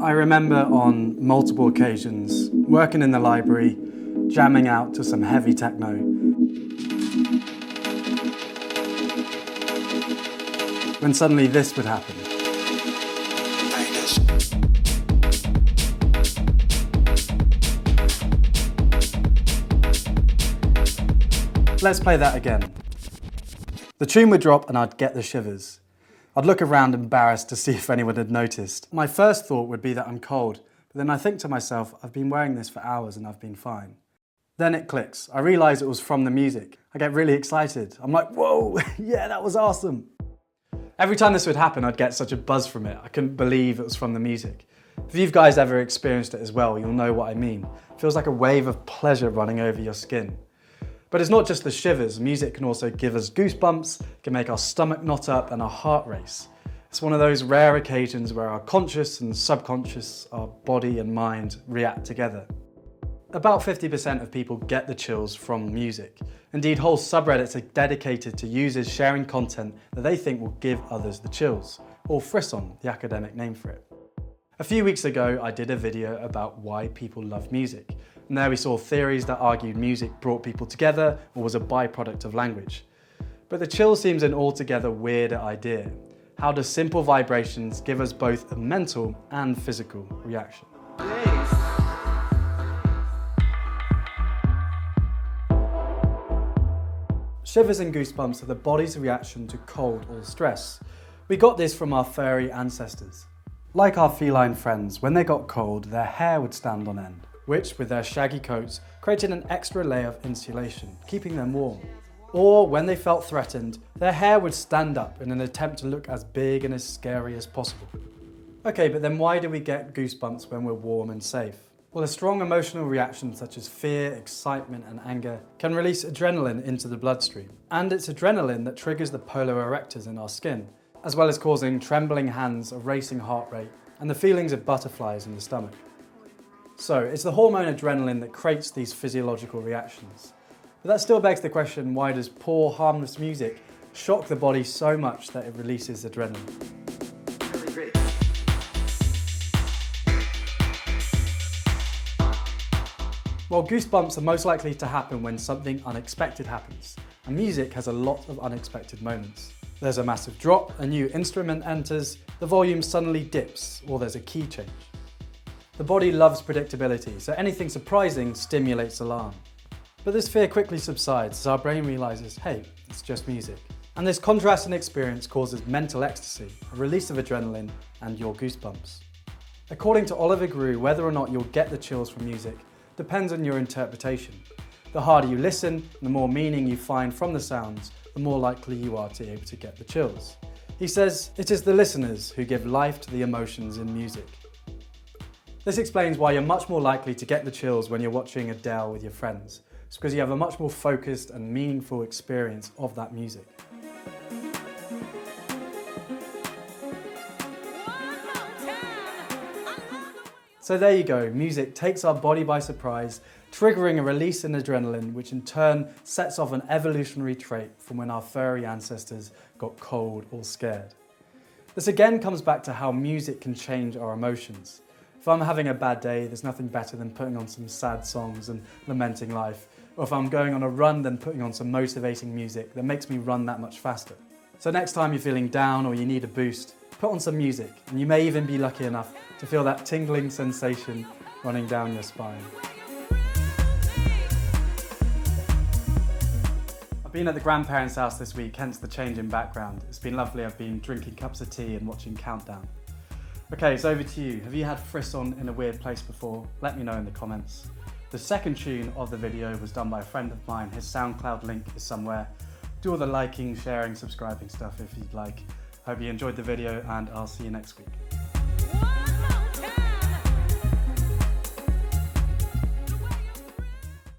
I remember on multiple occasions working in the library, jamming out to some heavy techno. When suddenly this would happen. Let's play that again. The tune would drop and I'd get the shivers. I'd look around embarrassed to see if anyone had noticed. My first thought would be that I'm cold, but then I think to myself, I've been wearing this for hours and I've been fine. Then it clicks. I realise it was from the music. I get really excited. I'm like, whoa, yeah, that was awesome. Every time this would happen, I'd get such a buzz from it. I couldn't believe it was from the music. If you guys ever experienced it as well, you'll know what I mean. It feels like a wave of pleasure running over your skin. But it's not just the shivers. Music can also give us goosebumps, can make our stomach knot up and our heart race. It's one of those rare occasions where our conscious and subconscious, our body and mind react together. About 50% of people get the chills from music. Indeed, whole subreddits are dedicated to users sharing content that they think will give others the chills, or frisson, the academic name for it. A few weeks ago, I did a video about why people love music. And there we saw theories that argued music brought people together or was a byproduct of language. But the chill seems an altogether weirder idea. How do simple vibrations give us both a mental and physical reaction? Shivers and goosebumps are the body's reaction to cold or stress. We got this from our furry ancestors. Like our feline friends, when they got cold, their hair would stand on end, which, with their shaggy coats, created an extra layer of insulation, keeping them warm. Or, when they felt threatened, their hair would stand up in an attempt to look as big and as scary as possible. Okay, but then why do we get goosebumps when we're warm and safe? Well, a strong emotional reaction such as fear, excitement and anger can release adrenaline into the bloodstream. And it's adrenaline that triggers the polar erectors in our skin, as well as causing trembling hands, a racing heart rate, and the feelings of butterflies in the stomach. So, it's the hormone adrenaline that creates these physiological reactions. But that still begs the question, why does poor, harmless music shock the body so much that it releases adrenaline? Well, goosebumps are most likely to happen when something unexpected happens, and music has a lot of unexpected moments. There's a massive drop, a new instrument enters, the volume suddenly dips, or there's a key change. The body loves predictability, so anything surprising stimulates alarm. But this fear quickly subsides as our brain realizes, hey, it's just music. And this contrast in experience causes mental ecstasy, a release of adrenaline, and your goosebumps. According to Oliver Grew, whether or not you'll get the chills from music depends on your interpretation. The harder you listen, the more meaning you find from the sounds, the more likely you are to be able to get the chills. He says, it is the listeners who give life to the emotions in music. This explains why you're much more likely to get the chills when you're watching Adele with your friends. It's because you have a much more focused and meaningful experience of that music. So there you go, music takes our body by surprise, triggering a release in adrenaline, which in turn sets off an evolutionary trait from when our furry ancestors got cold or scared. This again comes back to how music can change our emotions. If I'm having a bad day, there's nothing better than putting on some sad songs and lamenting life. Or if I'm going on a run, then putting on some motivating music that makes me run that much faster. So next time you're feeling down or you need a boost, put on some music, and you may even be lucky enough to feel that tingling sensation running down your spine. I've been at the grandparents' house this week, hence the change in background. It's been lovely. I've been drinking cups of tea and watching Countdown. Okay, so over to you. Have you had frisson in a weird place before? Let me know in the comments. The second tune of the video was done by a friend of mine. His SoundCloud link is somewhere. Do all the liking, sharing, subscribing stuff if you'd like. Hope you enjoyed the video and I'll see you next week.